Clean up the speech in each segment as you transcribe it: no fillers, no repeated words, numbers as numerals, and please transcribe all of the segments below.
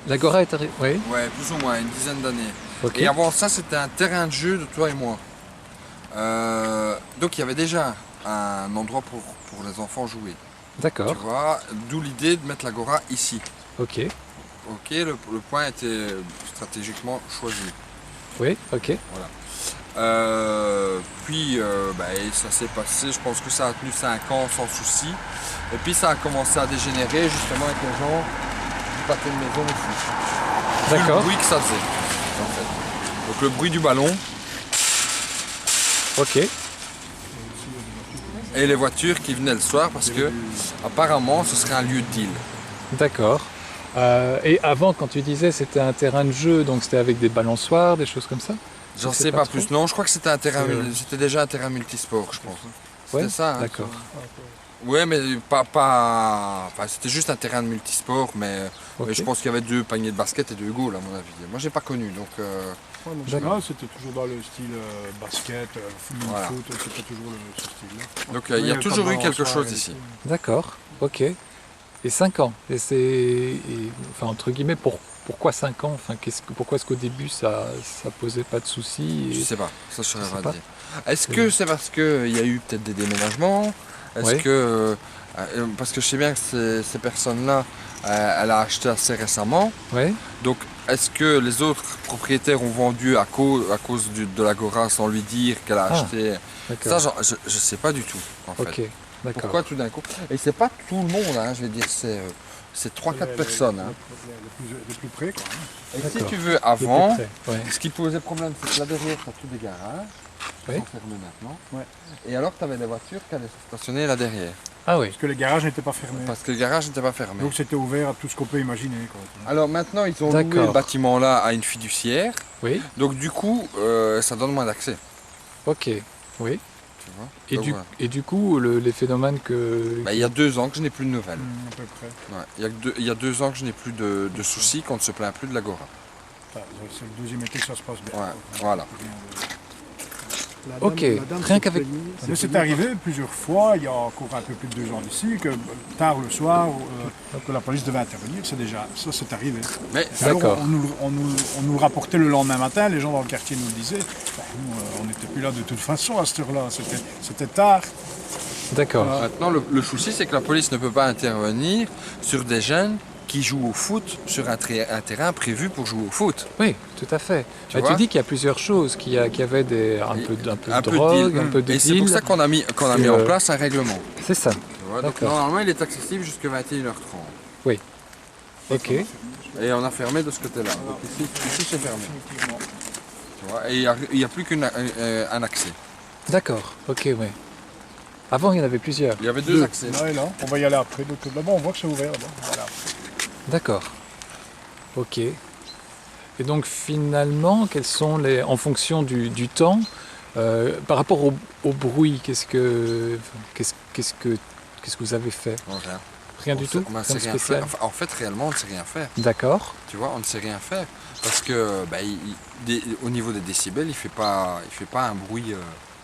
L'Agora est arrivée. Oui. Ouais, plus ou moins, une dizaine d'années. Ok. Et avant ça, c'était un terrain de jeu de toi et moi. Donc il y avait déjà un endroit pour les enfants jouer. D'accord. Tu vois, d'où l'idée de mettre l'Agora ici. Ok. Ok, le point était stratégiquement choisi. Oui. Ok. Voilà. Et ça s'est passé, je pense que ça a tenu 5 ans sans souci. Et puis ça a commencé à dégénérer justement avec les gens du pâté de maison aussi. Vu le D'accord. bruit que ça faisait, en fait. Donc le bruit du ballon Ok. et les voitures qui venaient le soir parce que apparemment ce serait un lieu de deal. D'accord. Et avant, quand tu disais c'était un terrain de jeu, donc c'était avec des balançoires, des choses comme ça? J'en C'est sais pas pas trop. plus. Non, je crois que c'était un terrain, Euh, c'était déjà un terrain multisport, je pense. C'était Ouais. ça. Hein. D'accord. Ouais, mais enfin, c'était juste un terrain de multisport, mais Ok. je pense qu'il y avait 2 paniers de basket et 2 goals à mon avis. Moi, j'ai pas connu, donc Ouais, donc D'accord. là, c'était toujours dans le style basket, Voilà. foot, c'était toujours ce style-là. donc il y a Oui, toujours pas eu de quelque balançoire chose et ici. tout. D'accord. Ok. Et 5 ans. Enfin, entre guillemets, pourquoi 5 ans? Enfin, pourquoi est-ce qu'au début ça posait pas de soucis Je sais pas, ça je saurais sais pas pas. dire. Est-ce que c'est parce qu'il y a eu peut-être des déménagements? Est-ce Ouais. que. Parce que je sais bien que ces personnes-là, elle a acheté assez récemment. Ouais. Donc, est-ce que les autres propriétaires ont vendu à cause de l'Agora sans lui dire qu'elle a Ah, acheté? Ça, D'accord. je sais pas du tout, en fait. Ok. D'accord. Pourquoi tout d'un coup? Et c'est pas tout le monde, hein, je vais dire, c'est 3-4 personnes. Hein. Les plus près, quoi. Et si D'accord. tu veux, Les avant, plus près. Ouais. ce qui posait problème, c'est que là derrière, tu as tous des garages, qui Oui. sont fermés maintenant. Ouais. Et alors, tu avais des voitures qui allaient se stationner là derrière. Ah oui. Parce que les garages n'étaient pas fermés. Parce que le garage n'était pas fermé. Donc c'était ouvert à tout ce qu'on peut imaginer, quoi. Alors maintenant, ils ont loué D'accord. le bâtiment là à une fiduciaire. Oui. Donc du coup, ça donne moins d'accès. Ok. Oui. Tu vois. Et Donc, du, voilà. et du coup, les phénomènes que. Bah, il y a 2 ans que je n'ai plus de nouvelles. À peu près. Ouais. Il y a 2 ans que je n'ai plus de soucis, qu'on ne se plaint plus de l'Agora. Enfin, c'est le deuxième été que ça se passe bien. Ouais, quoi. voilà. Ok. Rien qu'avec. Mais c'est arrivé plusieurs fois, il y a encore un peu plus de 2 ans d'ici, que tard le soir, que la police devait intervenir, ça c'est arrivé. Mais Alors, D'accord. on nous le rapportait le lendemain matin, les gens dans le quartier nous le disaient. Ben, nous, on n'était plus là de toute façon à cette heure-là, c'était tard. D'accord. Voilà. maintenant, le souci, c'est que la police ne peut pas intervenir sur des jeunes qui jouent au foot sur un terrain prévu pour jouer au foot. Oui, tout à fait. Tu Tu vois dis qu'il y a plusieurs choses, qu'il y avait un peu de Un peu de drogue, deal. un peu de Et c'est pour deal. ça qu'on a mis Et, en place un règlement. C'est ça. Tu vois. Donc D'accord. normalement, il est accessible jusqu'à 21h30. Ok. Et on a fermé de ce côté-là. Donc ici c'est fermé. Tu vois. Et il n'y a plus qu'un accès. D'accord. Ok, oui. Avant, il y en avait plusieurs. Il y avait 2 accès. Là et là, on va y aller après. Donc là-bas, on voit que c'est ouvert. Là. Voilà. D'accord. Ok. Et donc finalement, quels sont en fonction du temps, par rapport au bruit, qu'est-ce que vous avez fait? Non, rien. Rien du tout? On ne Rien sait de rien spécial? faire. Enfin, en fait, réellement, on ne sait rien faire. D'accord. Tu vois, on ne sait rien faire. Parce que au niveau des décibels, il fait pas un bruit.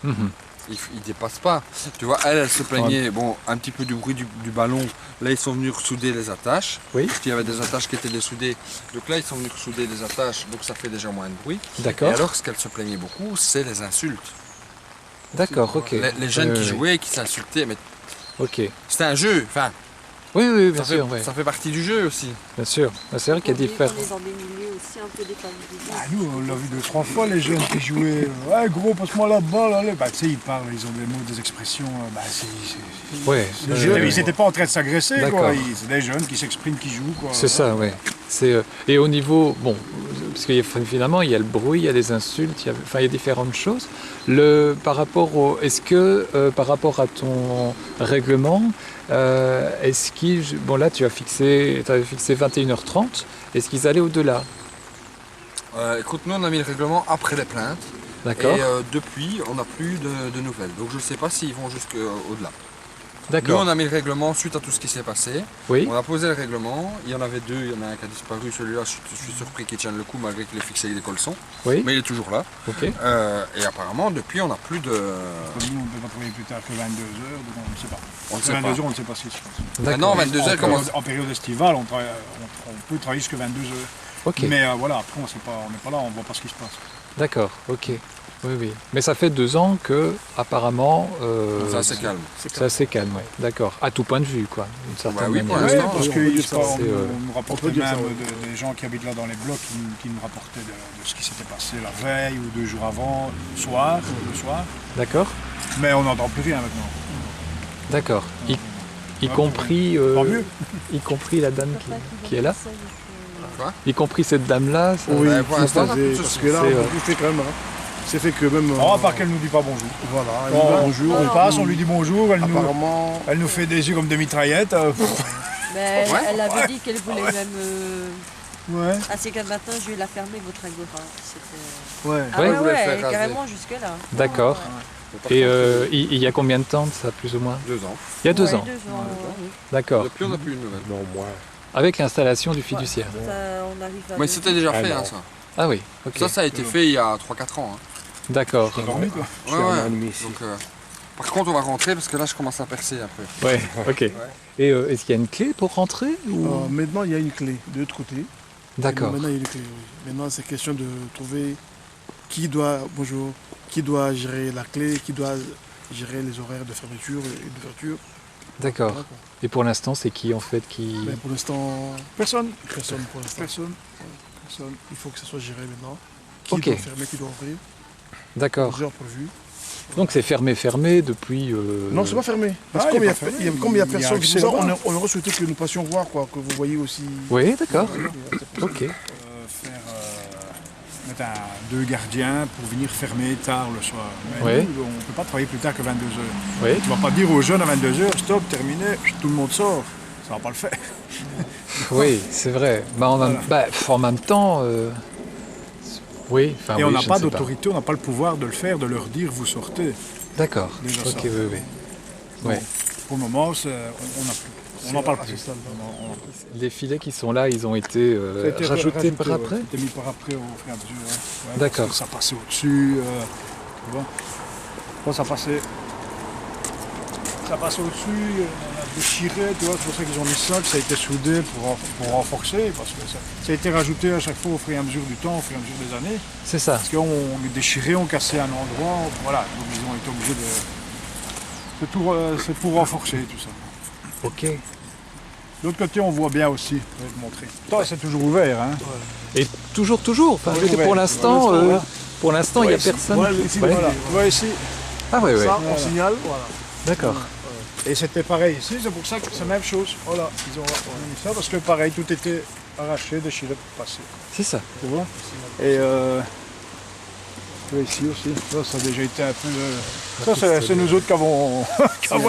Mhm. Il dépasse pas. Tu vois, elle se plaignait, bon, un petit peu du bruit du ballon. Là, ils sont venus ressouder les attaches. Oui. Parce qu'il y avait des attaches qui étaient dessoudées. Donc là, ils sont venus ressouder les attaches, donc ça fait déjà moins de bruit. Et D'accord. alors, ce qu'elle se plaignait beaucoup, c'est les insultes. D'accord, ok. Les jeunes qui Oui. jouaient, qui s'insultaient, mais Ok. c'était un jeu. Enfin, Oui, oui, bien ça sûr, oui. ça fait partie du jeu aussi. Bien sûr. C'est vrai qu'il y a différents. On est dans des milieux aussi un peu défavorisés. Ah, nous, on l'a vu 2-3 fois, les jeunes qui jouaient. Ouais, gros, passe-moi la balle, allez. Bah, tu sais, ils parlent, ils ont des mots, des expressions. Ouais. Les jeunes, ouais. ils n'étaient pas en train de s'agresser, D'accord. quoi. C'est des jeunes qui s'expriment, qui jouent, quoi. C'est ça, oui. Et au niveau, bon, parce qu'il y a finalement il y a le bruit, il y a des insultes, il y a différentes choses. Est-ce que par rapport à ton règlement, bon là tu avais fixé 21h30, est-ce qu'ils allaient au-delà? Écoute, nous, on a mis le règlement après les plaintes. D'accord. Et depuis, on n'a plus de nouvelles. Donc je ne sais pas s'ils vont jusqu'au-delà. Nous, D'accord. on a mis le règlement suite à tout ce qui s'est passé. Oui. On a posé le règlement. Il y en avait deux. Il y en a un qui a disparu. Celui-là, je suis surpris qu'il tienne le coup malgré qu'il est fixé avec des colsons. Oui. Mais il est toujours là. Ok. Et apparemment, depuis, on n'a plus de... Comme nous, on ne peut pas travailler plus tard que 22 heures, donc on ne sait pas. On ne sait 22 pas. heures, on ne sait pas ce qui se passe. Maintenant, D'accord. 22 heures, comment... En période estivale, on peut travailler jusqu'à 22 heures. Ok. Mais voilà, après, on n'est pas là, on ne voit pas ce qui se passe. D'accord. Ok. Oui, oui. Mais ça fait 2 ans que, apparemment, C'est assez calme. c'est assez calme. Ouais. D'accord. À tout point de vue, quoi. D'une certaine Bah oui, pour manière. l'instant, Oui, parce on qu'on peut dire ça, nous rapportait on peut dire même ça, des gens qui habitent là dans les blocs qui nous rapportaient de ce qui s'était passé la veille ou 2 jours avant, le soir. D'accord. Mais on n'entend plus rien maintenant. D'accord. Y Ah, compris, Tant mieux. y compris la dame qui est là. Quoi? Y compris cette dame-là. ça- Oui, Ouais, pour l'instant, parce que là, c'est, on fait quand même. Hein. C'est fait que même. Oh, à part qu'elle nous dit pas bonjour. Voilà, elle Bon, nous dit bonjour. on passe, on lui dit bonjour, Apparemment. elle nous fait des yeux comme des mitraillettes. Mais Ouais. elle avait dit qu'elle voulait même. Ouais. Ah, c'est qu'un matin, je vais la fermer, votre agora. C'était. Ouais. Ah Ouais, ouais, vous voulez ouais, faire raser. carrément jusque-là. D'accord. Et il y a combien de temps de ça, plus ou moins? 2 ans. Il y a 2 Ouais, ans. 2 ans. Oui. D'accord. Depuis, on n'a plus de nouvelles. Non, moi. Avec l'installation du fiduciaire. Ça, on arrive à. Mais c'était déjà fait, non. hein, ça. Ah oui. Ok. Ça a été fait il y a 3-4 ans. Hein. D'accord. T'as dormi, quoi. Je suis un an et demi ici. Donc, par contre, on va rentrer parce que là, je commence à percer un peu. Ouais. Ok. Et est-ce qu'il y a une clé pour rentrer ou... Maintenant, il y a une clé de l'autre côté. D'accord. Maintenant, il y a une clé, oui. Maintenant, c'est question de trouver qui doit gérer la clé, qui doit gérer les horaires de fermeture et d'ouverture. D'accord. Voilà, quoi. Et pour l'instant, c'est qui en fait qui... Mais pour l'instant, Personne. personne pour l'instant. Personne. Personne. Il faut que ça soit géré maintenant. Qui Ok. doit fermer, qui doit ouvrir. D'accord. Plusieurs prévus. Donc c'est fermé depuis... Non, c'est pas fermé. Parce Ah, que il est comme pas fermé. il y a comme il y a Il y a personne, accès c'est pour ça, là-bas. on aurait souhaité que nous passions voir, quoi, que vous voyez aussi. Oui, d'accord. Ok. Faire mettre 2 gardiens pour venir fermer tard le soir. Mais Ouais. nous, on ne peut pas travailler plus tard que 22 heures. Oui. Tu ne vas pas dire aux jeunes à 22 heures, stop, terminé, tout le monde sort. Ça ne va pas le faire. Oui, c'est vrai. Bah, en même temps... Oui. Enfin, Et oui, on n'a je pas ne sais d'autorité, on n'a pas le pouvoir de le faire, de leur dire vous sortez. D'accord. Déjà Ok, ça. oui, oui. Ouais. Pour le moment, on n'a plus. On n'en parle plus. Les filets qui sont là, ils ont été Ça a été rajoutés par ouais. après. Ça a été mis par après au fur et à mesure. Ouais. Ouais, D'accord. parce que ça passait au-dessus. Tu vois. Bon, ça passait au-dessus, on a déchiré, tu vois, c'est pour ça qu'ils ont mis ça, que ça a été soudé pour renforcer, parce que ça a été rajouté à chaque fois au fur et à mesure du temps, au fur et à mesure des années. C'est ça. Parce qu'on déchirait, on cassait un endroit, voilà, donc ils ont été obligés de... C'est pour renforcer tout ça. Ok. De l'autre côté, on voit bien aussi, je vais te montrer. Toi, c'est toujours ouvert, hein. Et toujours. Enfin, je veux dire, Ouais. pour l'instant, il n'y a personne. Voilà, ici, Ouais. voilà. Tu vois ici, Ah oui, oui. Ça, on signale. Voilà. D'accord. et c'était pareil ici, c'est pour ça que c'est la même chose. Voilà, ils ont mis ça, parce que pareil, tout était arraché, déchiré pour passer. C'est ça. Tu vois. Et tu vois ici aussi, ça a déjà été un peu... Ça, c'est nous autres qui avons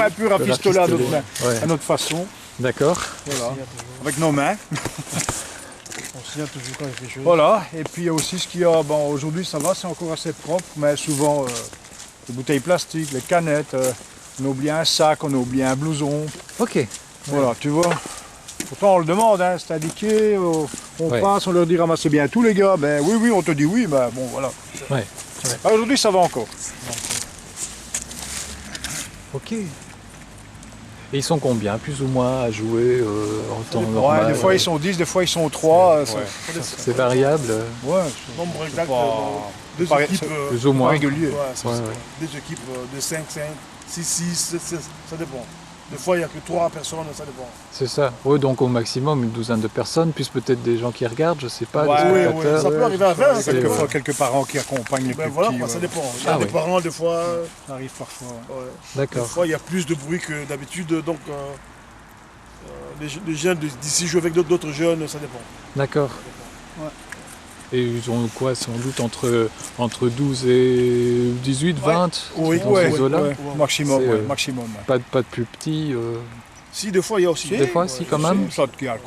un peu rafistolé Ouais. à notre façon. D'accord. Voilà. Avec nos mains. On signale toujours quand il y a quelque chose. Voilà, et puis il y a aussi ce qu'il y a, bon aujourd'hui ça va, c'est encore assez propre, mais souvent les bouteilles plastiques, les canettes, on a oublié un sac, on a oublié un blouson, Ok. voilà, tu vois. Pourtant on le demande, hein, c'est indiqué, on Ouais. passe, on leur dit ramassez bien tous les gars, ben oui, on te dit oui, mais bon voilà. Ouais. Ah, aujourd'hui ça va encore. Ok. Et ils sont combien, plus ou moins, à jouer en temps Ouais, normal des fois ils sont 10, des fois ils sont 3, C'est variable, ouais, Nombre c'est exact, pas, deux pas- équipes. c'est plus ou pas moins. régulier. Ouais, c'est Ouais, ça. ouais. Des équipes de 5, 6, 6, ça dépend. Des fois, il n'y a que 3 personnes, ça dépend. C'est ça. Oui, donc au maximum une douzaine de personnes, plus peut-être des gens qui regardent, je sais pas, Ouais, des oui, spectateurs. Ça peut arriver à 20. c'est- Quelquefois, ouais. quelques parents qui accompagnent les Ben plus voilà, petits. ça ouais. dépend. Il y a Ah des oui. parents, des fois. Ça arrive parfois. Ouais. Ouais. Des D'accord. fois, il y a plus de bruit que d'habitude, donc les jeunes d'ici jouent avec d'autres jeunes, ça dépend. D'accord. Ouais. Et ils ont quoi, sans doute entre 12 et 18, 20 Oui, dans Ouais, ces eaux-là. ouais, maximum, C'est, ouais, maximum. Ouais. Pas de plus petits. Si, des fois, il y a aussi. Des fois, si, quand même. Soit qu'il y a le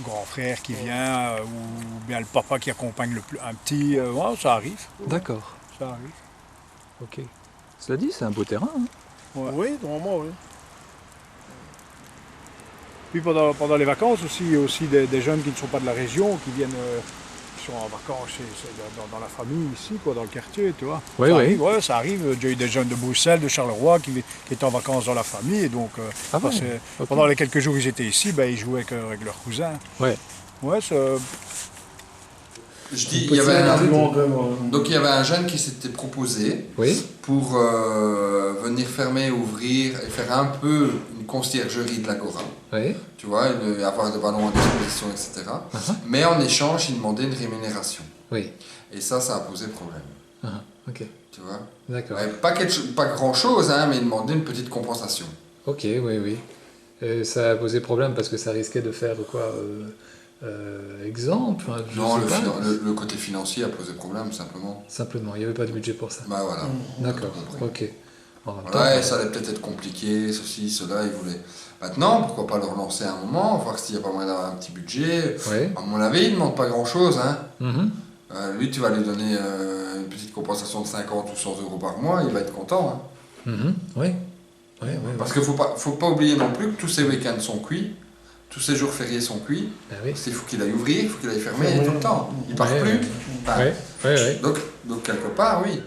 grand frère qui vient, ou bien le papa qui accompagne un petit. Ouais, ça arrive. D'accord. Ça arrive. Ok. Cela dit, c'est un beau terrain. Hein. Oui, normalement, oui. Puis pendant les vacances aussi, il y a aussi des jeunes qui ne sont pas de la région, qui viennent, qui sont en vacances dans la famille ici, quoi, dans le quartier, tu vois. Oui, ça oui. arrive, ouais, ça arrive. J'ai eu des jeunes de Bruxelles, de Charleroi, qui étaient en vacances dans la famille, et donc Ah ouais, ok. pendant les quelques jours où ils étaient ici, ben, ils jouaient avec leurs cousins. Ouais. Ouais, Je dis, donc il y avait un jeune qui s'était proposé Oui. pour venir fermer, ouvrir et faire un peu une conciergerie de l'Agora. Oui. Tu vois, avoir des ballons à disposition, etc. Mais en échange, il demandait une rémunération. Oui. Et ça a posé problème. Ok. Tu vois. D'accord. Ouais, pas grand chose, hein, mais il demandait une petite compensation. Ok, oui, oui. Et ça a posé problème parce que ça risquait de faire quoi exemple, enfin, je Non, sais pas. le côté financier a posé problème, simplement. Simplement, il n'y avait pas de budget pour ça. Bah voilà. D'accord, ok. En même temps, Ouais, ça allait peut-être être compliqué, ceci, cela, ils voulaient... Maintenant, pourquoi pas le relancer à un moment, voir s'il y a pas moyen d'avoir un petit budget. ouais. À mon avis, il ne demande pas grand-chose, hein. Mhm. Lui, tu vas lui donner une petite compensation de 50 ou 100 euros par mois, il va être content, hein. Mhm. Oui. Oui, oui, Parce qu'il faut pas oublier non plus que tous ces week-ends sont cuits, tous ces jours fériés sont cuits, Ben oui. parce qu'il faut qu'il aille ouvrir, il faut qu'il aille fermer tout le temps. Il part Ouais, plus. ouais. Enfin, Ouais, ouais, ouais. donc, quelque part, oui.